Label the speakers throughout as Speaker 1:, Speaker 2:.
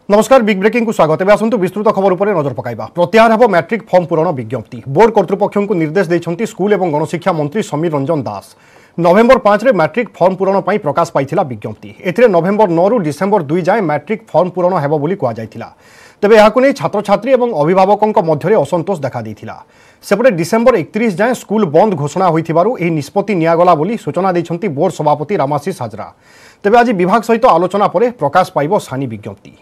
Speaker 1: नमस्कार big breaking को स्वागत। एवं आसतु विस्तृत खबर उपर नजर पकाइबा। प्रत्याहार हेब मैट्रिक फॉर्म पूरण विज्ञप्ति। बोर्ड कर्तृपक्ष को निर्देश देइछंती स्कूल एवं गणशिक्षा मंत्री समीर रंजन दास। नवेम्बर 5 रे मैट्रिक फॉर्म पूरण पई प्रकाश पाइथिला विज्ञप्ति। एथिरे नवेम्बर 9 रु डिसेम्बर 2 जाए मैट्रिक फॉर्म पूरण हेब बोली कुआ जाइथिला। तेबे याकु नै छात्र छात्री एवं अभिभावकों मध्य असंतोष देखा देइथिला। सेपटे डिसेम्बर 31 जाए स्कूल बंद घोषणा होइथिबारु एही निष्पत्ति नियागला बोली सूचना देइछंती बोर्ड सभापति रामाशीष हाजरा। तेबे आज विभाग सहित आलोचना परे प्रकाश पाइबो सानी विज्ञप्ति।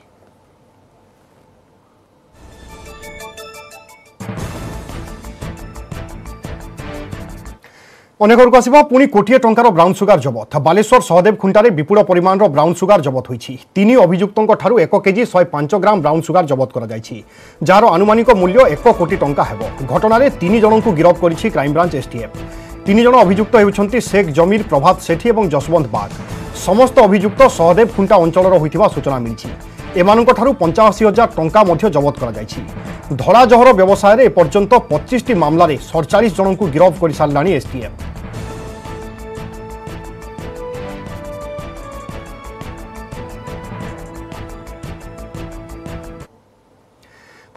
Speaker 1: अनेक आसवा पुणी कोटिए टंकार ब्राउन सुगार जबत। बालेश्वर सहदेव खुंटारे विपुल परिमाण ब्राउन सुगार जबत होइछि। तीन अभियुक्तों ठारू 1 केजी 105 ग्राम ब्राउन सुगार जबत करा जाइछि, जार अनुमानिक मूल्य 1 कोटी टंका हेबो। घटना 3 जन को गिरफ करिछि क्राइमब्रांच एसटीएफ। 3 जन अभियुक्त हेउछन्ति शेख जमीर, प्रभात सेठी और जसवंत बाग। समस्त अभियुक्त सहदेव खुंटा अंचल होइथिबा सूचना मिलिछि। एमानंक ठारू 85,000 टंका मध्य जबत करा जाइछि। धड़ा जहर व्यवसाय रे एपर्यंत 25 टी मामला रे 47 जन को गिरफ कर सारलानी एसटीएफ।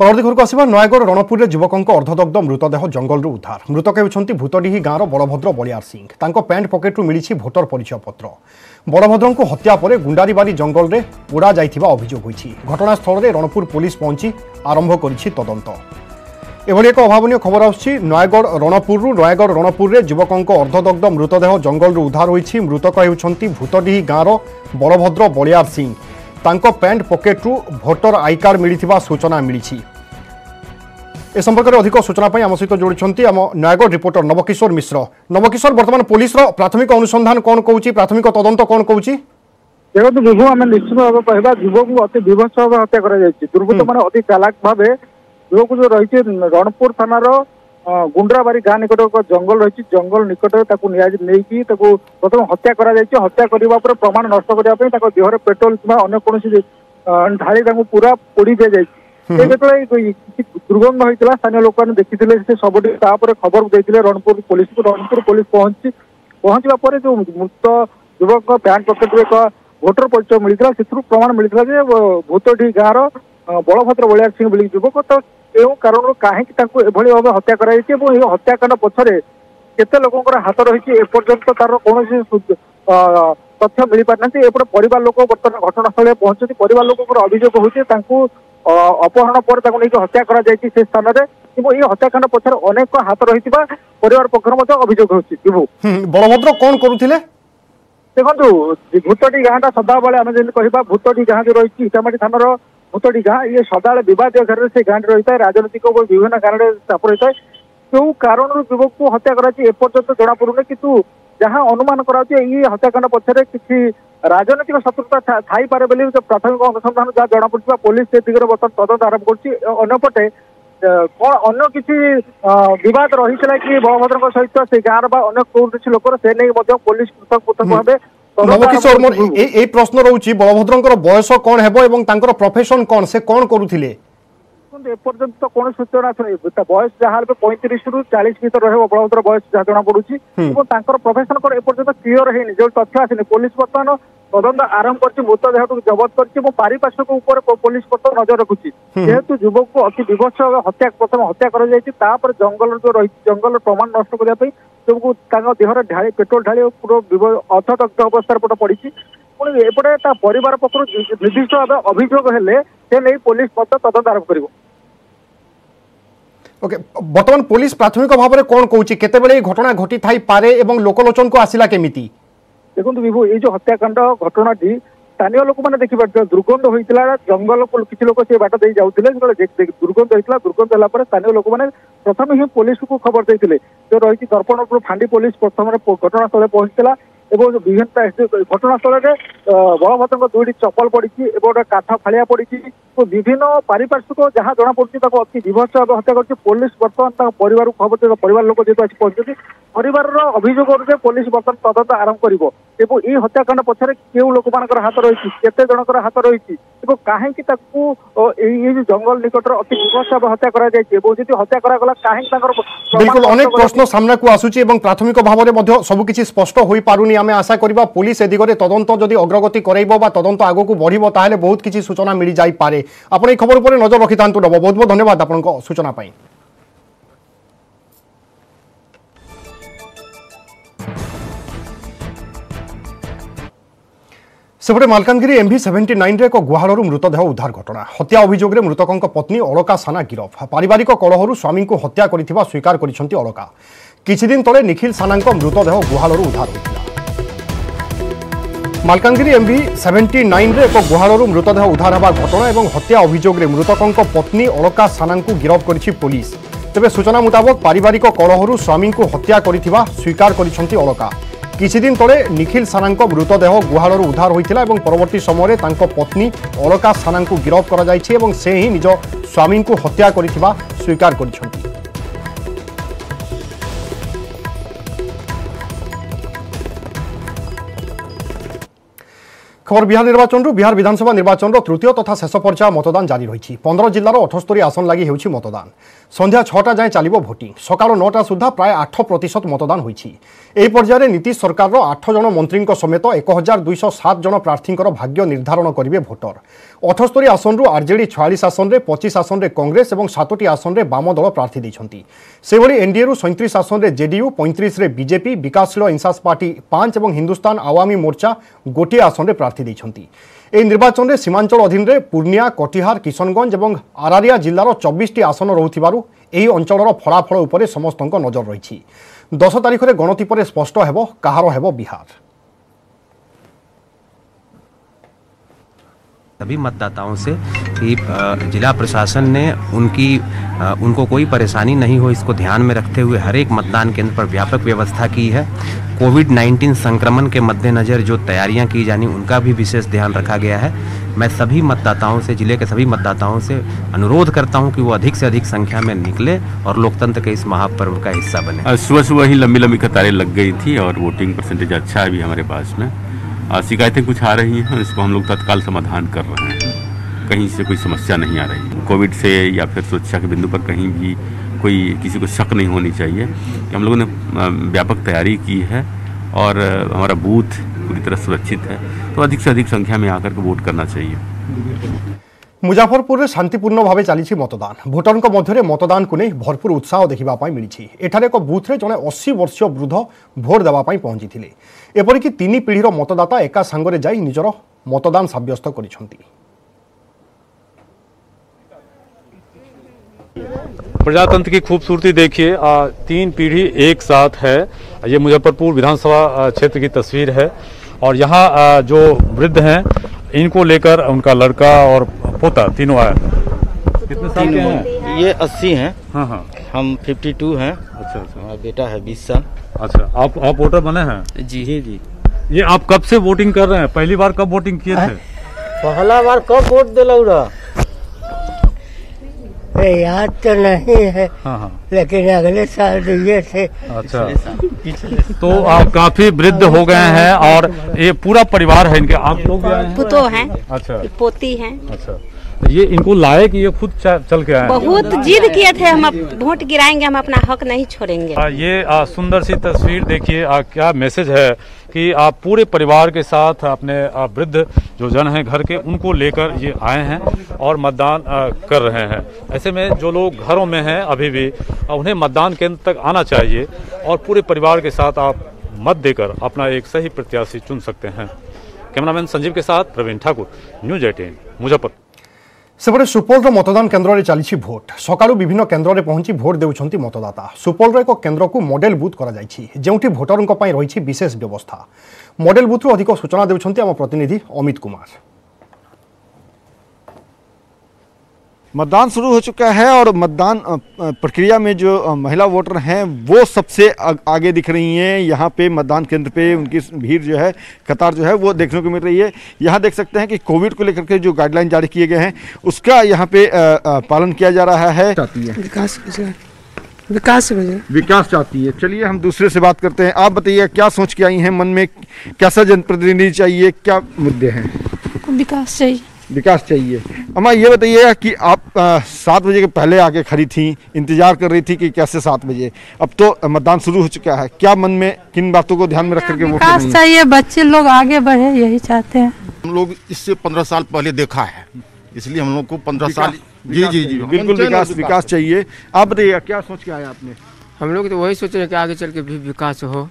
Speaker 1: परवर्ती खबर को आसवा। नयगढ़ रणपुर में युवकों अर्धदग्ध मृतदेह जंगल उद्धार। मृतक होती भूतडीही गाँव बड़भद्र बलियार सिंह। तांको पैंट पकेट मिली भोटर परिचय पत्र। बड़भद्र को हत्या पर गुंडारीबारी जंगल में पोड़ा जाइथिबा अभियोग होइछि। घटनास्थल में रणपुर पुलिस पहुंची आरंभ करिछि तदंत। एभली एक अभावन खबर आछि नयगढ़ रणपुर में युवकों अर्धदग्ध मृतदेह जंगल उद्धार होइछि। मृतक होती भूतडीही गाँव बड़भद्र बलियार सिंह। तांको पैंट पकेट्रु भोटर आई कार्ड मिलिथिबा सूचना मिली। ए संपर्क में अधिक सूचना आम सहित जोड़ी आम नयगढ़ रिपोर्टर नवकिशोर मिश्र। नवकिशोर, वर्तमान पुलिस प्राथमिक अनुसंधान कौन कहूँ, प्राथमिक तदंत कौन कहूँ?
Speaker 2: देखो विभु आम निश्चित भाव कहवा युवक को अति विभत्स भाव हत्या दुर्बृत्त मैंने अति चालाक भाव युवक जो रही रणपुर थानार गुंड्राबारी गाँ निकट जंगल रही जंगल निकट नहीं प्रथम हत्या हत्या करने प्रमाण नष्ट करने देहर पेट्रोल कि अन्य कौन ढाली पूरा पोड़ी दि जाए। दुर्गंध होता स्थानीय लोक मैंने देखी सबुटी खबर देते रणपुर पुलिस पहुंचा पर जो मृत युवक पैंट पकेट एक भोटर परिचय मिलता से प्रमाण मिलता है भूतडी गाँव बड़भद्र बलियार सिंह बोली युवक। तो केउ कारण कहीं एभली भाव हत्या कराई हत्याकांड पछरे केते लोकंकर हाथ रही एपर्यंत तार कौन तथ्य मिल पारना। एपटे परिवार लोक बर्तमान घटनास्थल पहुंचती। परिवार लोक अभियोग होती अपहरण पर हत्या करा जायछि से स्थान में। हत्याकांड पछरे अनेक हाथ रही परिवार पक्ष अभियोग होछि।
Speaker 1: बड़भद्र कौन करुथिले?
Speaker 2: देखो भूतडी गाँटा सदा बेले आम जमी कह भूतडी गाँ जो रही इटामाटी थानार भूतडी गाँ ये सदा बद घर से गाँव रही है। राजनीतिक विभिन्न कारण चाप रही है। जो कारण युवक को हत्या करपर्यंत जना पड़ूनी कि जहाँ अनुमान कर हत्याकांड पछरे किसी राजनीतिक शत्रुता थाई पारे बोली प्राथमिक अनुसंधान जहाँ जना पड़ा पुलिस से दिगरे बर्तमान तदंत आरंभ करपटे कौन अन्य किसी बद रही कि बलभद्र सहित से गाँव अन्य कौन किसी लोकर से नहीं पुलिस पृथक पृथक भाव।
Speaker 1: नवकिशोर मोर ए प्रश्न रोची बलभद्र बयस कौन हेबो एवं तांकर प्रोफेशन कौन, से कौन करुथिले?
Speaker 2: एपर्यंत तो कौन सूचना बयस जहाँ 35 रु 40 भर रहे बलभद्र बयस जहाँ जना पड़ी प्रोफेशन कौन एपर्यंत क्लीयर है जो तथ्य आसनी। पुलिस बर्तमान तदंत आरंभ कर मृतदेह को जबत कर पारिपार्श्विक उपर पुलिस बर्तमान नजर रखुची। जेहेतु युवक को अति विभत्स हत्या प्रथम हत्या कर जंगल जो रही जंगल प्रमाण नष्ट करने देहर ढाली पेट्रोल ढाली पूरा अर्धदग्ध अवस्था पड़ी पुणी एपटे परिवार पक्ष निर्दिष्ट भाव अभियोग हेले से नहीं पुलिस तदंत आरंभ कर।
Speaker 1: ओके, बर्तमान पुलिस प्राथमिक भाव में कौन कहूँ केते घटना घटी थाई पारे एवं लोकलोचन को आसिला केमिति?
Speaker 2: देखो विभु ये जो हत्याकांड घटनाटी स्थानीय लोक मैंने देखिए दुर्गंध होता जंगल किसी लोग से बाट दे जाते दुर्गंध होता दुर्गंध होगा स्थानीय लोक मैंने प्रथम ही पुलिस को खबर देते जो रही दर्पणपुर फांडी पुलिस प्रथम घटनास्थल पहुंचला एवं विभिन्न घटनास्थल में बलभद्र 2टी चप्पल पड़ी गोटे काठ फाड़िया पड़ी तो विभिन्न पारिपार्श्विक जहाँ जना पड़ी अति विभत्स भाव हत्या कर पुलिस बर्तमान परिवार खबर परिवार लोक जेहतु आसी पहुंचती परिवार अभियोग पुलिस बर्तमान तदंत आरंभ करिवो एवं ये हत्याकांड पछरे केउ लोक मानकर हाथ रही केते जनकर हाथ रही कहीं जंगल निकटर अति विभत्स हत्या करा जायछि एवं जदि हत्या करा गला कहीं
Speaker 1: बिल्कुल अनेक प्रश्न सामना को आसुची एवं प्राथमिक भाव में सबकिछि स्पष्ट होई पारुनी आमे आशा करिबा पुलिस ए दिगरे तदंत जदि अग्रगति करैबो बा तदंत आगो को बढ़िबो ताहेले बहुत किछि सूचना मिली जाई पारे। आपण ए खबर पर नजर रखितांतु बहुत बहुत धन्यवाद आपनको सूचना पाई। सेपटे मालकानगिरी MV79 रे एक गुहालरू मृतदेह उद्धार घटना हत्या अभियोग में मृतकों पत्नी अलका साना गिरफ पारिवारिक कलहरु स्वामी को हत्या करिथिबा स्वीकार करिसेंती अलका किछि दिन तले निखिल साना मृतदेह गुहालरू उद्धार होइतिला। मालकानगिरी MV79 रे एक गुहालरू मृतदेह उद्धार होगा घटना और हत्या अभियोग में मृतकों पत्नी अलका साना गिरफ करिछि पुलिस। तेबे सूचना मुताबक पारिवारिक कलहरु स्वामी को हत्या करिथिबा स्वीकार करिसेंती अलका किछि दिन तले निखिल साना मृतदेह गुहालरू उद्धार होइतिला एवं परवर्ती समय तांको पत्नी अलका साना गिरफ करा जायछि एवं से ही निज स्वामी को हत्या करिथिबा स्वीकार करिसेंती। खबर बिहार निर्वाचन बिहार विधानसभा निर्वाचन तृतीय तथा शेष पर्याय मतदान जारी रही 15 जिलार 78 आसन लगी होछि मतदान संध्या 6टा जाए चलिबो भोटिंग सकाळ 9टा सुधा प्राय 8% मतदान होछि। एही पर्याय नीतीश सरकार 8 जन मंत्री समेत 1207 जन प्रार्थी भाग्य निर्धारण करेंगे भोटर 78 आसन रु आरजेडी 46 आसन रे 25 आसन रे कांग्रेस और 7टी आसन रे वाम दल प्रार्थी देइछंती। सेभली एनडीए रु 37 आसन रे जेडीयू 35 रे बीजेपी विकासशील इंसास पार्टी 5 और हिंदुस्तान आवामी मोर्चा गोटे आसन रे प्रार्थी देइछंती। एही निर्वाचन रे सीमांचल अधीन रे पूर्णिया कटिहार किशनगंज और आरारिया जिल्लार 24टी आसन रहुथिबारु एही अंचलर फलाफल उपरे समस्तक नजर रही 10 तारिख रे गणति पर स्पष्ट हेबो कहार हेबो बिहार।
Speaker 3: सभी मतदाताओं से कि जिला प्रशासन ने उनको कोई परेशानी नहीं हो इसको ध्यान में रखते हुए हर एक मतदान केंद्र पर व्यापक व्यवस्था की है। कोविड-19 संक्रमण के मद्देनज़र जो तैयारियां की जानी उनका भी विशेष ध्यान रखा गया है। मैं सभी मतदाताओं से जिले के सभी मतदाताओं से अनुरोध करता हूं कि वो अधिक से अधिक संख्या में निकले और लोकतंत्र के इस महापर्व का हिस्सा बने।
Speaker 4: सुबह ही लंबी कतारें लग गई थी और वोटिंग परसेंटेज अच्छा है अभी हमारे पास में। शिकायतें कुछ आ रही हैं, इसको हम लोग तत्काल समाधान कर रहे हैं। कहीं से कोई समस्या नहीं आ रही कोविड से या फिर सुरक्षा के बिंदु पर कहीं भी कोई किसी को शक नहीं होनी चाहिए। हम लोगों ने व्यापक तैयारी की है और हमारा बूथ पूरी तरह सुरक्षित है, तो अधिक से अधिक संख्या में आकर के वोट करना चाहिए।
Speaker 1: मुजफ्फरपुर में शांतिपूर्ण भाव चली मतदान भोटर मध्य मतदान को नहीं भरपूर उत्साह देखा मिली। एठारे एक बूथ रे जड़े 80 वर्षीय वृद्ध भोट देवाई पहुंची थे। एपरिक 3 पीढ़ीर मतदाता एका सांगरे जाई निजर मतदान साब्यस्त करिसेंती।
Speaker 5: प्रजातंत्र की खूबसूरती देखिए, 3 पीढ़ी एक साथ है। ये मुजफ्फरपुर विधानसभा क्षेत्र की तस्वीर है और यहाँ जो वृद्ध हैं इनको लेकर उनका लड़का और पोता तीनों आए। कितने साल के हैं?
Speaker 6: ये 80 हैं।
Speaker 5: हाँ,
Speaker 6: हम 52 हैं।
Speaker 5: अच्छा।
Speaker 6: हमारा बेटा है 20 साल।
Speaker 5: अच्छा, आप वोटर बने हैं?
Speaker 6: जी जी।
Speaker 5: ये आप कब से वोटिंग कर रहे हैं? पहली बार कब वोटिंग किए थे?
Speaker 6: पहला बार कब वोट दिलौरा?
Speaker 7: याद तो नहीं है।
Speaker 5: हाँ।
Speaker 7: लेकिन अगले साल दिए थे।
Speaker 5: अच्छा, तो आप काफी वृद्ध हो गए हैं और ये पूरा परिवार है इनके। आप लोग
Speaker 8: पुतो हैं।
Speaker 5: अच्छा,
Speaker 8: पोती हैं।
Speaker 5: अच्छा, ये इनको लाए कि ये खुद चल के आए?
Speaker 8: बहुत जिद किए थे, हम वोट गिराएंगे, हम अपना हक नहीं छोड़ेंगे।
Speaker 5: ये सुंदर सी तस्वीर देखिए, क्या मैसेज है कि आप पूरे परिवार के साथ अपने वृद्ध जो जन हैं घर के उनको लेकर ये आए हैं और मतदान कर रहे हैं। ऐसे में जो लोग घरों में हैं अभी भी उन्हें मतदान केंद्र तक आना चाहिए और पूरे परिवार के साथ आप मत देकर अपना एक सही प्रत्याशी चुन सकते हैं। कैमरामैन संजीव के साथ प्रवीण ठाकुर, न्यूज 18 मुजफ्फरपुर।
Speaker 1: सेपटे सुपौल मतदान केन्द्र में चली भोट सकाळु विभिन्न केन्द्र में पहुंची भोट देउछंती मतदाता। सुपौल एक केन्द्र को मॉडल बूथ कर भोटरों रही विशेष व्यवस्था। मॉडल बूथ अधिक सूचना देउछंती आम प्रतिनिधि अमित कुमार।
Speaker 9: मतदान शुरू हो चुका है और मतदान प्रक्रिया में जो महिला वोटर हैं वो सबसे आगे दिख रही हैं। यहाँ पे मतदान केंद्र पे उनकी भीड़ जो है, कतार जो है वो देखने को मिल रही है। यहाँ देख सकते हैं कि कोविड को लेकर के जो गाइडलाइन जारी किए गए हैं उसका यहाँ पे पालन किया जा रहा है।
Speaker 10: विकास विकास वजह
Speaker 9: विकास चाहती है। चलिए हम दूसरे से बात करते हैं। आप बताइए क्या सोच के आई हैं, मन में कैसा जनप्रतिनिधि चाहिए, क्या मुद्दे हैं?
Speaker 10: विकास चाहिए।
Speaker 9: विकास चाहिए। अम्मा ये बताइएगा कि आप 7 बजे के पहले आके खड़ी थी, इंतजार कर रही थी कि कैसे 7 बजे, अब तो मतदान शुरू हो चुका है, क्या मन में किन बातों को ध्यान में रख करके वोट करनी है?
Speaker 10: विकास चाहिए, बच्चे लोग आगे बढ़े, यही चाहते हैं
Speaker 11: हम लोग। इससे 15 साल पहले देखा है, इसलिए हम लोग को 15 साल जी
Speaker 9: बिल्कुल विकास चाहिए। आप बताइए क्या सोच के आए आपने?
Speaker 12: हम लोग तो वही सोच रहे हैं कि आगे चल के भी विकास हो।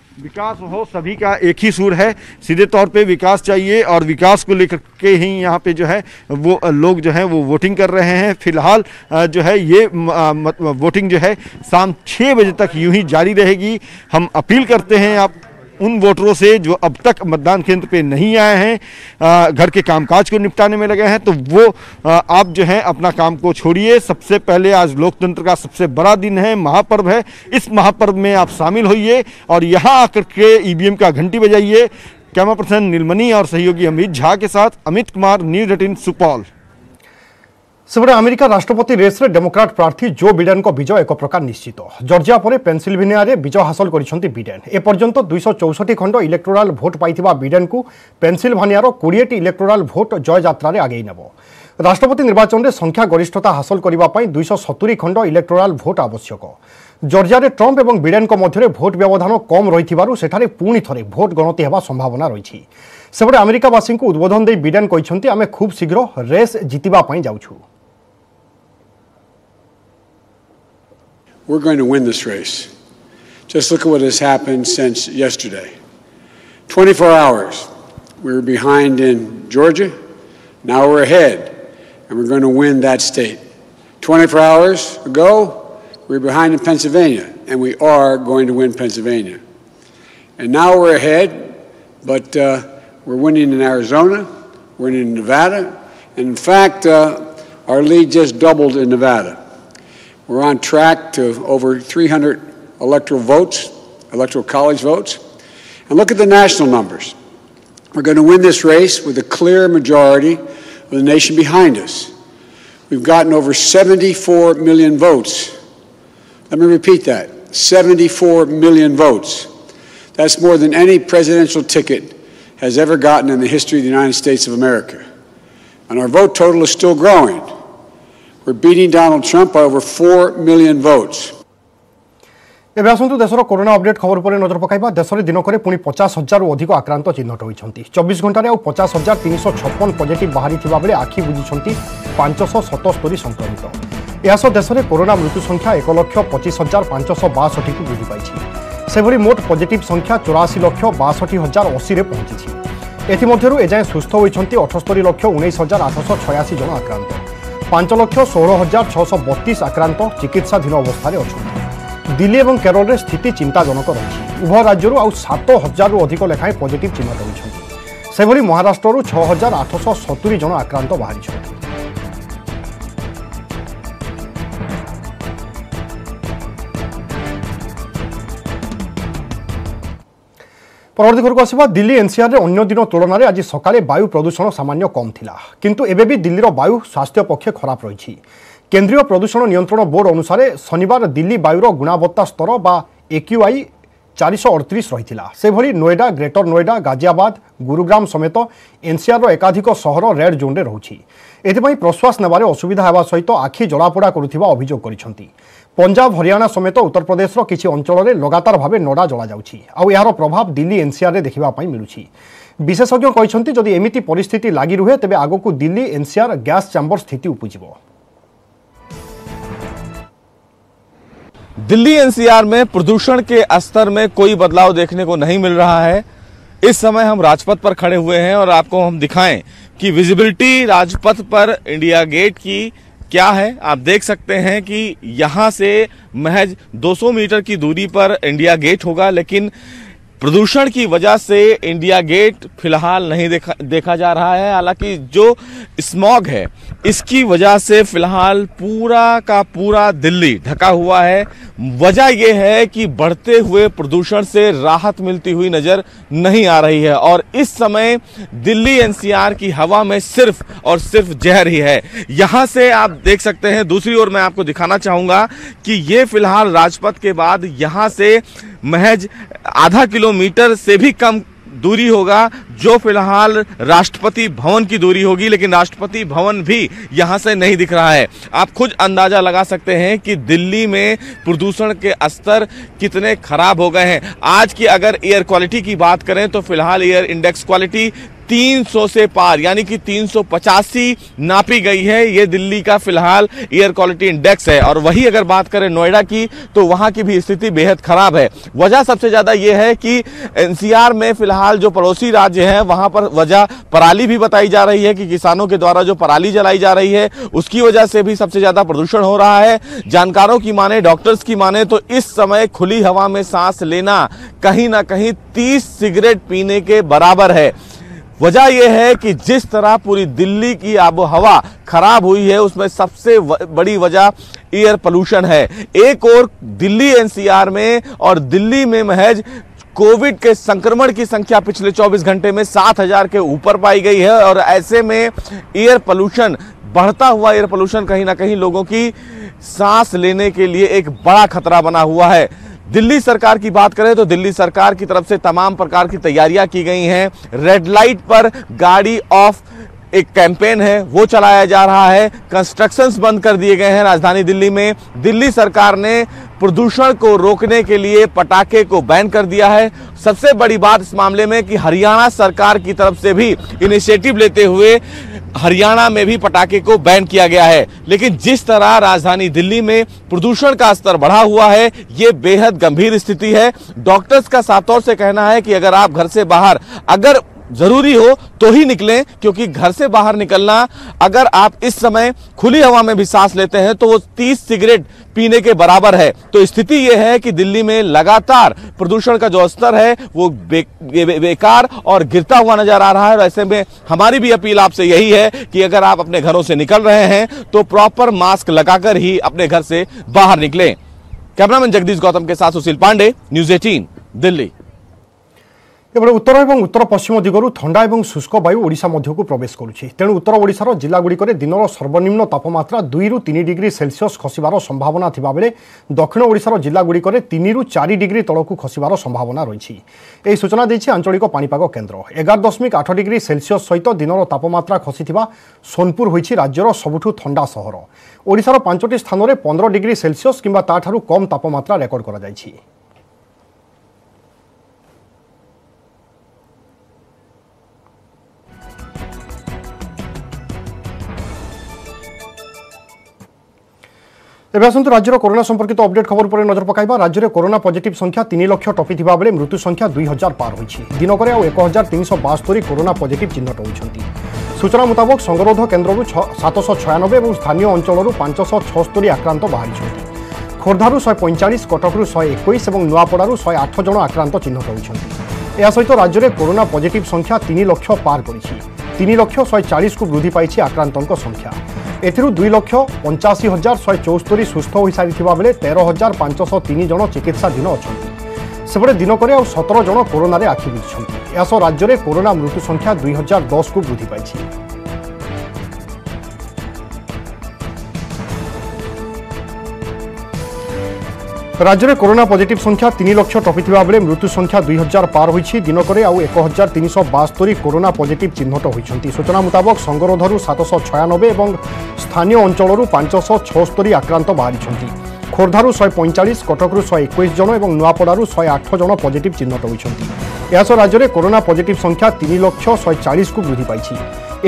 Speaker 12: सभी का एक ही सुर है, सीधे तौर पे विकास चाहिए और विकास को लेकर के ही यहाँ पे जो है वो लोग जो है वो वोटिंग कर रहे हैं। फिलहाल जो है ये वोटिंग जो है शाम 6 बजे तक यूं ही जारी रहेगी। हम अपील करते हैं आप उन वोटरों से जो अब तक मतदान केंद्र पे नहीं आए हैं, घर के कामकाज को निपटाने में लगे हैं, तो वो आप जो है अपना काम को छोड़िए। सबसे पहले आज लोकतंत्र का सबसे बड़ा दिन है, महापर्व है। इस महापर्व में आप शामिल होइए और यहाँ आकर के ईवीएम का घंटी बजाइए। कैमरा पर्सन नीलमणि और सहयोगी अमित झा के साथ अमित कुमार, न्यूज 18 सुपौल।
Speaker 1: सेपटे अमेरिका राष्ट्रपति रेस रे डेमोक्राट प्रार्थी जो बिडेन को विजय एक प्रकार निश्चित। जॉर्जिया पर पेनसिल्वेनिया रे विजय हासिल करिसेंती बिडेन। ए पर्यंत 264 खंड इलेक्टोराल भोट पाइथिबा बिडेन को पेनसिल्वेनियार 20 इलेक्टोराल भोट जय यात्रा रे आगे नेबो। राष्ट्रपति निर्वाचन में संख्या गरिष्ठता हासिल करने 270 खंड इलेक्टोराल भोट आवश्यक। जॉर्जिया रे ट्रंप और बिडेन मध्य भोट व्यवधान कम रही सेठारे पुणी थरे भोट गणति होगा संभावना रही। सेपटे अमेरिकावासी को उद्बोधन दे बिडेन कहते आमे खूब शीघ्र रेस जीतिबा पई जाउछु।
Speaker 13: We're going to win this race. Just look at what has happened since yesterday. 24 hours. We were behind in Georgia. Now we're ahead, and we're going to win that state. 24 hours ago, we were behind in Pennsylvania, and we are going to win Pennsylvania. And now we're ahead, but we're winning in Arizona, we're winning in Nevada, and in fact, our lead just doubled in Nevada. We're on track to over 300 electoral votes, electoral college votes. And look at the national numbers. We're going to win this race with a clear majority of the nation behind us. We've gotten over 74 million votes. Let me repeat that, 74 million votes. That's more than any presidential ticket has ever gotten in the history of the United States of America. And our vote total is still growing. We're beating Donald Trump by over 4 million votes.
Speaker 1: एबे आसंतु देशर corona update खबर पर नजर पकाइबा। देश में दिनक 50,000 रु अधिक आक्रांत चिन्हट होती। 24 घंटे 50,356 पॉजिटिव बाहरी बेले आखि बुझी 577 संक्रमित। यह देश में कोरोना मृत्यु संख्या 1,25,562 को वृद्धि पाई। सेभली मोट पॉजिटिव संख्या 84,62,080 पहुंची। एमध्य एजाएं सुस्थ होती 78,19,886 जन आक्रांत। 5,16,632 आक्रांत चिकित्साधीन अवस्था अच्छा। दिल्ली और केरल में स्थिति चिंताजनक रही। उभय राज्यों आउ 7,000 रु अधिक लेखाएं पॉजिटिव चिन्हट होती। सेभली महाराष्ट्र 6,870 जन आक्रांत बाहरी। परवर्ती खबर को आसवा। दिल्ली एनसीआर रे अन्य दिन तुलन में आज सकाळे वायु प्रदूषण सामान्य कम थिला, किंतु एबे भी दिल्लीर वायु स्वास्थ्य पक्षे खराब रही। केंद्रीय प्रदूषण नियंत्रण बोर्ड अनुसार शनिवार दिल्ली वायुर गुणवत्ता स्तर बा AQI 438 रही। से भली नोएडा, ग्रेटर नोएडा, गाजियाबाद, गुरुग्राम समेत एनसीआर एकाधिक सहर रेड जोन रे रही। एथिपाई प्रश्वास नेबारे असुविधा हेबा सहित आखि जलापोड़ा करुथिबा अभियोग करिसेंती। पंजाब, हरियाणा समेत उत्तर प्रदेश किछि अंचल में लगातार भाव नड़ा जला जाउछि। आउ यार प्रभाव दिल्ली एनसीआर रे देखिबा पई मिलुछि। विशेषज्ञ कहते जदि एमिति परिस्थिति लागि रुहे तेबे आगकू दिल्ली एनसीआर गैस चैम्बर स्थिति उपजिबो।
Speaker 14: दिल्ली एनसीआर में प्रदूषण के स्तर में कोई बदलाव देखने को नहीं मिल रहा है। इस समय हम राजपथ पर खड़े हुए हैं और आपको हम दिखाएं कि विजिबिलिटी राजपथ पर इंडिया गेट की क्या है। आप देख सकते हैं कि यहां से महज 200 मीटर की दूरी पर इंडिया गेट होगा, लेकिन प्रदूषण की वजह से इंडिया गेट फिलहाल नहीं देखा जा रहा है। हालांकि जो स्मॉग है इसकी वजह से फिलहाल पूरा का पूरा दिल्ली ढका हुआ है। वजह यह है कि बढ़ते हुए प्रदूषण से राहत मिलती हुई नजर नहीं आ रही है और इस समय दिल्ली एनसीआर की हवा में सिर्फ और सिर्फ जहर ही है। यहां से आप देख सकते हैं, दूसरी ओर मैं आपको दिखाना चाहूंगा कि ये फिलहाल राजपथ के बाद यहां से महज आधा किलोमीटर से भी कम दूरी होगा जो फिलहाल राष्ट्रपति भवन की दूरी होगी, लेकिन राष्ट्रपति भवन भी यहां से नहीं दिख रहा है। आप खुद अंदाजा लगा सकते हैं कि दिल्ली में प्रदूषण के स्तर कितने खराब हो गए हैं। आज की अगर एयर क्वालिटी की बात करें तो फिलहाल एयर इंडेक्स क्वालिटी 300 से पार यानी कि 385 नापी गई है। ये दिल्ली का फिलहाल एयर क्वालिटी इंडेक्स है। और वही अगर बात करें नोएडा की तो वहां की भी स्थिति बेहद खराब है। वजह सबसे ज्यादा यह है कि एनसीआर में फिलहाल जो पड़ोसी राज्य हैं वहां पर वजह पराली भी बताई जा रही है कि किसानों के द्वारा जो पराली जलाई जा रही है उसकी वजह से भी सबसे ज्यादा प्रदूषण हो रहा है। जानकारों की माने, डॉक्टर्स की माने तो इस समय खुली हवा में सांस लेना कहीं ना कहीं 30 सिगरेट पीने के बराबर है। वजह यह है कि जिस तरह पूरी दिल्ली की आबोहवा खराब हुई है उसमें सबसे बड़ी वजह एयर पोल्यूशन है। एक और दिल्ली एनसीआर में और दिल्ली में महज कोविड के संक्रमण की संख्या पिछले 24 घंटे में 7,000 के ऊपर पाई गई है और ऐसे में एयर पोल्यूशन, बढ़ता हुआ एयर पोल्यूशन कहीं ना कहीं लोगों की सांस लेने के लिए एक बड़ा खतरा बना हुआ है। दिल्ली सरकार की बात करें तो दिल्ली सरकार की तरफ से तमाम प्रकार की तैयारियां की गई हैं। रेड लाइट पर गाड़ी ऑफ एक कैंपेन है वो चलाया जा रहा है। कंस्ट्रक्शंस बंद कर दिए गए हैं राजधानी दिल्ली में। दिल्ली सरकार ने प्रदूषण को रोकने के लिए पटाखे को बैन कर दिया है। सबसे बड़ी बात इस मामले में कि हरियाणा सरकार की तरफ से भी इनिशिएटिव लेते हुए हरियाणा में भी पटाखे को बैन किया गया है। लेकिन जिस तरह राजधानी दिल्ली में प्रदूषण का स्तर बढ़ा हुआ है ये बेहद गंभीर स्थिति है। डॉक्टर्स का साफ तौर से कहना है कि अगर आप घर से बाहर अगर जरूरी हो तो ही निकलें, क्योंकि घर से बाहर निकलना अगर आप इस समय खुली हवा में भी सांस लेते हैं तो वो 30 सिगरेट पीने के बराबर है। तो स्थिति यह है कि दिल्ली में लगातार प्रदूषण का जो स्तर है वो बेकार और गिरता हुआ नजर आ रहा है। ऐसे में हमारी भी अपील आपसे यही है कि अगर आप अपने घरों से निकल रहे हैं तो प्रॉपर मास्क लगाकर ही अपने घर से बाहर निकलें। कैमरामैन जगदीश गौतम के साथ सुशील पांडे, न्यूज 18 दिल्ली।
Speaker 1: एपटे उत्तर और उत्तर पश्चिम दिगरू ठंडा और शुष्क वायु ओडिशा मध्यकू प्रवेश करुछि। तेणु उत्तर ओडिशार जिलागुड़िक दिनर सर्वनिम्न तापमात्रा 2 ରୁ 3 डिग्री सेल्सियस खसिबार संभावना थिबा बेले दक्षिण ओडिशार जिलागुड़िक 3 ରୁ 4 डिग्री तलकू खसिबार संभावना रही। यह सूचना देछि आंचलिक पाणीपाग केन्द्र। 11.8 डिग्री सेल्सियस सहित दिनर तापमात्रा खसिथिबा सोनपुर होइछि राज्यर सबुठु ठंडा सहर। ओडिशार 5टी स्थान में 15 डिग्री सेल्सियस किंबा ताठारु कम तापमात्रा रेकर्ड करा जाइछि। तेज आसतु राज्यर कोरोना संपर्कित अपडेट खबर पर नजर पकाइबा। राज्य में कोरोना पॉजिटिव संख्या 3 लाख टपी बेले मृत्यु संख्या 2000 पार होइछि। दिनक 1372 कोरोना पॉजिटिव चिन्हट होइछन्ति। सूचना मुताबक संगरोध केन्द्र 796 और स्थानीय अंचल 576 आक्रांत बाहरी। खोर्धारू 145, कटकू 121 और नुआपड़ारू 108 जन आक्रांत चिन्हट होइछन्ति। यह सहित राज्य में कोरोना पॉजिटिव संख्या 3 लाख पार करिछि। 3,140,000 को वृद्धि पाई आक्रांतों संख्या। एथिरू 2,85,174 सुस्थ हो सारी बेले 13,503 जन चिकित्साधीन अच्छा। सेपटे दिनक 17 जन कोरोना रे आखि बुझिछन्ति। यासह राज्य में कोरोना मृत्यु संख्या 2010 को वृद्धि पाई। राज्य में कोरोना पॉजिटिव संख्या 3 लाख टपी बेले मृत्यु संख्या 2000 पार होइछि। दिनक 1372 कोरोना पॉजिटिव चिन्हट होइछन्ति। सूचना मुताबक संगरोधरू 796 और स्थानीय अंचल 576 आक्रांत बाहरी। खोर्धारू 145, कटकू 121 जन और नुआपड़ारू 108 जन पॉजिटिव चिन्हट होइछन्ति। यासह राज्य में कोरोना पॉजिटिव संख्या 3,140,000 को वृद्धि पाई।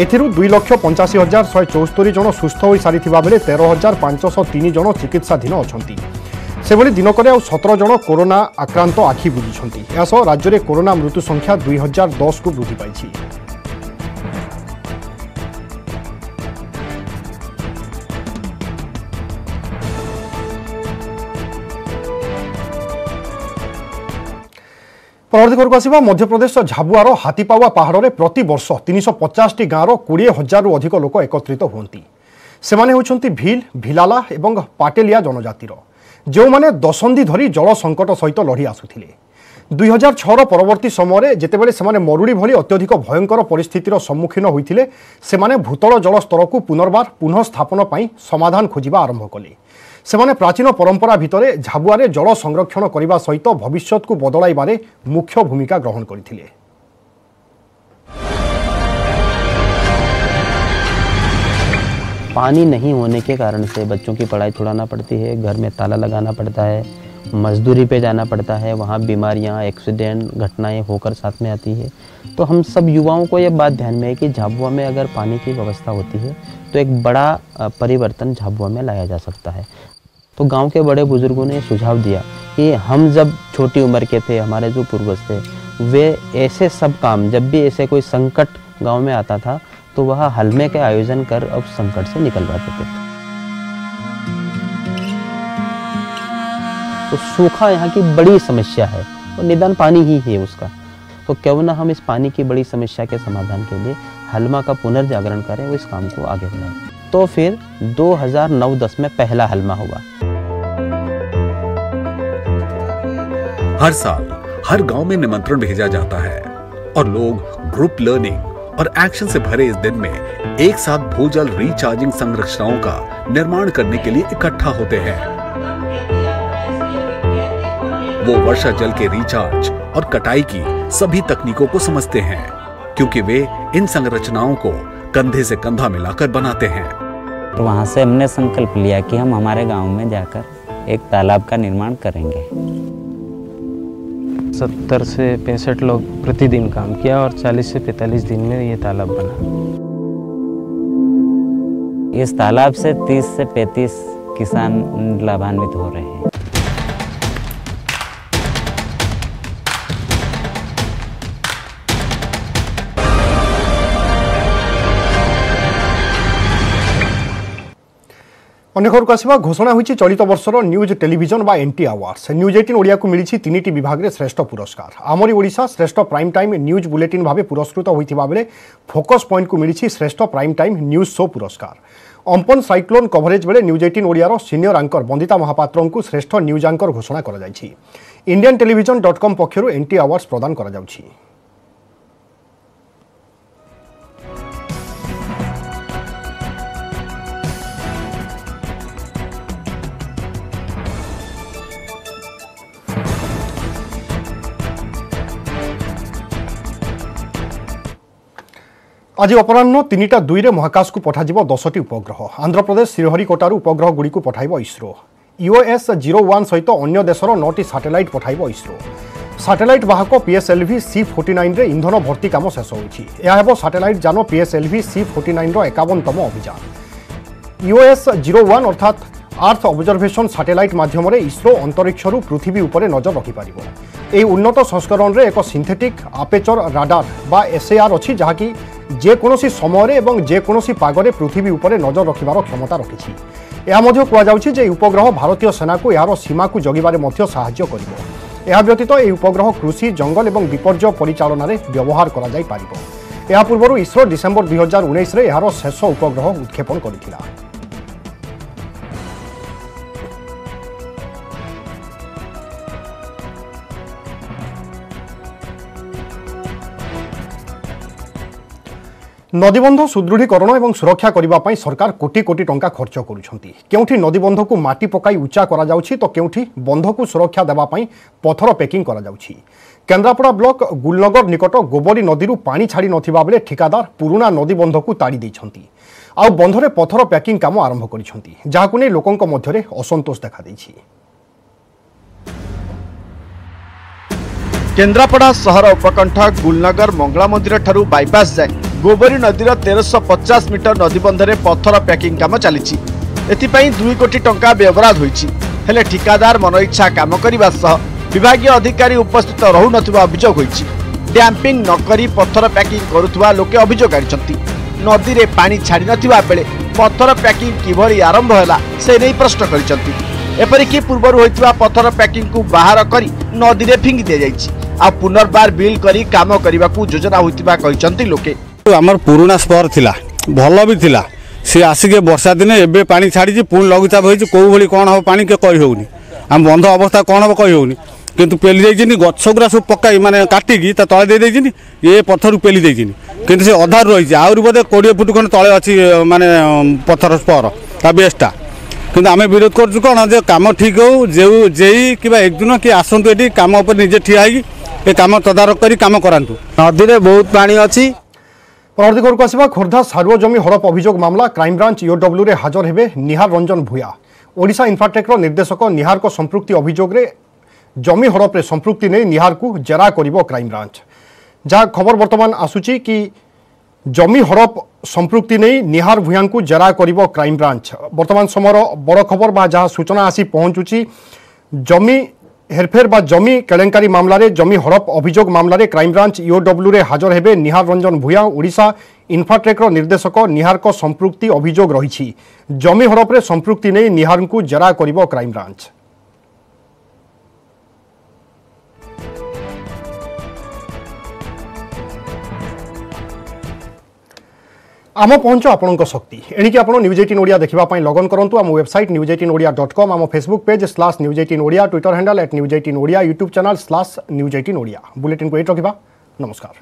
Speaker 1: एथिरू 2,85,174 जन सुस्थ हो सारी बेले 13,503 जन चिकित्साधीन अच्छा। सेभली दिनक 17 जन कोरोना आक्रांत आखि बुझिछन्ति। यासह राज्य में कोरोना मृत्यु संख्या 2010 को वृद्धि पाई। परवर्ती खबर को आसिबा मध्यप्रदेश झाबुआर हाथीपावा पहाड़ में प्रति वर्ष 350 गाँव 20,000 रु अधिक लोक एकत्रित होती सेमाने होउछंती भील भिलाला एवं पाटेलिया जनजातिर जो माने दशंधि धरी जल संकट सहित लड़ी आसुथिले 2006 परवर्ती समय जेतेबेले सेमाने मरुड़ी भली अत्यधिक भयंकर परिस्थितिर सम्मुखीन होइथिले सेमाने भूतल जल स्तर को पुनर्बार पुनः स्थापन पई समाधान खोजिबा आरंभ कले। सेमाने प्राचीन परंपरा भितरे झाबुआरे जल संरक्षण करने सहित भविष्यत को बदलाइबारे मुख्य भूमिका ग्रहण करथिले।
Speaker 15: पानी नहीं होने के कारण से बच्चों की पढ़ाई छुड़ाना पड़ती है, घर में ताला लगाना पड़ता है, मजदूरी पे जाना पड़ता है, वहाँ बीमारियाँ एक्सीडेंट घटनाएं होकर साथ में आती है। तो हम सब युवाओं को ये बात ध्यान में है कि झाबुआ में अगर पानी की व्यवस्था होती है तो एक बड़ा परिवर्तन झाबुआ में लाया जा सकता है। तो गांव के बड़े बुजुर्गों ने सुझाव दिया कि हम जब छोटी उम्र के थे, हमारे जो पूर्वज थे, वे ऐसे सब काम जब भी ऐसे कोई संकट गांव में आता था तो वह हलमे के आयोजन कर अब संकट से निकलवाते थे। तो सूखा यहाँ की बड़ी समस्या है और निदान पानी ही है उसका। तो क्यों ना हम इस पानी की बड़ी समस्या के समाधान के लिए हलमा का पुनर्जागरण करें और इस काम को आगे बढ़ाएं। तो फिर 2009-10 में पहला हलमा हुआ।
Speaker 16: हर साल हर गांव में निमंत्रण भेजा जाता है और लोग ग्रुप लर्निंग और एक्शन से भरे इस दिन में एक साथ भूजल रिचार्जिंग संरचनाओं का निर्माण करने के लिए इकट्ठा होते हैं। वो वर्षा जल के रिचार्ज और कटाई की सभी तकनीकों को समझते हैं क्योंकि वे इन संरचनाओं को कंधे से कंधा मिलाकर बनाते हैं।
Speaker 17: तो वहां से हमने संकल्प लिया कि हम हमारे गांव में जाकर एक तालाब का निर्माण करेंगे।
Speaker 18: 70 से 65 लोग प्रतिदिन काम किया और 40 से 45 दिन में ये तालाब बना।
Speaker 17: इस तालाब से 30 से 35 किसान लाभान्वित हो रहे हैं।
Speaker 1: अन्य खबर को आसिबा घोषणा होइछि चलित वर्षर न्यूज टेलीविजन बा एनटी अवार्ड्स। न्यूज 18 ओडिया को मिली 3टी विभाग में श्रेष्ठ पुरस्कार। आमरी ओडिशा श्रेष्ठ प्राइम टाइम न्यूज बुलेटिन भाव पुरस्कृत होइथिबा बेले फोकस पॉइंट को मिली श्रेष्ठ प्राइम टाइम न्यूज शो पुरस्कार। अंपन साइक्लोन कवरेज बेले न्यूज 18 ओडियार सीनियर आंकर बंदिता महापात्र को श्रेष्ठ न्यूज आंकर घोषणा करा जायछि। इंडियन टेलीविजन.com पक्षरु एनटी अवार्ड्स प्रदान करा जाउछि। आज अपराह्न 3:02 महाकाश को पठाଯିब 10टी उपग्रह। आंध्र प्रदेश श्रीहरिकोटारू उपग्रह गुड़ी को पठाइब इसरो। EOS-01 सहित अन्य देशर 9टी सैटेलाइट पठाइब इसरो। सैटेलाइट वाहक PSLV C-49 रे इंधन भर्ती काम शेष होइछि। यह हेबो सैटेलाइट जान PSLV C-49 रो 51तम अभियान। EOS-01 अर्थात अर्थ ऑब्जर्वेशन सैटेलाइट माध्यम इसरो अंतरिक्षरू पृथ्वी उपरे नजर रखिपारिबो। एही उन्नत संस्करण रे एक सिंथेटिक आपेचर राडार बा SAR अछि जहाँकि जेकोसी समय एवं जेकोसी पागरे पृथ्वी उपरे नजर रखिबार क्षमता रखिछि। यह मध्य कुआଯାउछि जे उपग्रह भारतीय सेना को यार सीमा को जगिबारे मध्य सहाय्य करिबो। यह व्यतीत यह उपग्रह कृषि जंगल एवं विपर्यय परिचालन रे व्यवहार करा जाय पारिबो। यह पूर्व इसरो डिसेम्बर 2019 रे यार शेष उपग्रह उत्क्षेपण करिथिला। नदीबंध सुदृढ़ीकरण और सुरक्षा करने सरकार कोटी कोटी टंका खर्च करुछंती। केउठी नदीबंध को माटी पकाई उच्चा करा जाउछि तो केउठी बंध को सुरक्षा देबा पई पत्थर पैकिंग करा जाउछि। केन्द्रापड़ा ब्लॉक गुलनगर निकट गोबरी नदी पानी छाड़ी नथिबा बेले ठिकादार पुराना नदीबंध को ताड़ी दैछंती। आ बंधरे पत्थर पैकिंग काम आरंभ करिछंती जाहाकु नै लोकंक मध्यरे असंतोष देखा दैछि।
Speaker 12: केन्द्रापड़ा सहर उपकंठ गुलनगर मंगला मंदिर ठारू बाईपास जाए गोबरी नदीर 1350 मीटर नदीबंधरे पत्थर पैकिंग काम चली। 2 कोटी टंका व्यवराध होइछि। हेले ठिकादार मन इच्छा काम करने सह विभागीय अधिकारी उपस्थित रहु नथिबा अभियोग होइछि। डैम्पिंग नकरी पत्थर पैकिंग करुथुवा लोके अभियोग आनिछंती। नदी रे पानी छाड़ी नथिबा बेले पत्थर पैकिंग किभरी आरंभ होला से नै प्रश्न करिसंती। एपरिकी पूर्वरु होइतबा पत्थर पैकिंग को बाहर करी नदी रे फिंगी दिया जाइछि।
Speaker 9: आ पुनर्बार बिल करी काम करने को योजना होतिबा कहिसंती लोके।
Speaker 19: आमर पुराना स्पर थिला भल भी थिला सी आसिक वर्षा दिन एबे पानी छाड़ी पुणी लघुचाप होती कौ भली कौन हम पानी के कही होनी आम बंध अवस्था कौन हम कही होनी किंतु पेली देइछिनी गछगुरा सब पकाई माने काटिकी ता तळे दे देइछिनी ये पत्थर पेली देइछिनी किंतु से अधार रही आउरी बोधे 20 फुट खंड तळे अछि माने पत्थर स्पर ता बेस्टा किंतु आमे विरोध करछु कोन जे काम ठीक हो जे जेई किबा एक दिन कि आसंतु एठी काम ऊपर निजे ठिया होई ए काम तदारक करी काम करांतु।
Speaker 6: नदी रे बहुत पानी अछि।
Speaker 1: परवर्ती खबर को आसिबा खोर्धा सारुओ जमी हड़प अभियोग मामला क्राइमब्रांच ईओडब्ल्यू रे हाजर हेबे निहार रंजन भूया। ओडिशा इन्फ्राटेक निर्देशक निहार को संपृक्ति अभियोग रे जमी हड़प रे संपृक्ति नहीं निहार को जेरा करिवो क्राइमब्रांच। जहाँ खबर वर्तमान आसुची कि जमी हड़प संपृक्ति नहीं निहार भूया को जेरा करिवो क्राइमब्रांच। वर्तमान समय बड़ खबर बा जहाँ सूचना आसी पहुंचुची जमी हेरफेर बा जमी केलेंकारी मामला रे जमी हड़प अभियोग मामला रे क्राइमब्रांच ईओडब्ल्यू रे हाजर हेबे निहार रंजन भूया। ओडिशा इन्फ्राटेक निर्देशक निहार को संपृक्ति अभियोग रही जमी हड़प रे संपृक्ति नहीं निहार को जेरा करिवो क्राइमब्रांच। आम पहुंच आपण शक्ति एणिकी आप न्यूज 18 ओडिया देखा लगन करूँ आम वेबसाइट news18odia.com आम Facebook page /news18odia Twitter handle @news18odia YouTube channel /news18odia bulletin को ये रखा। नमस्कार।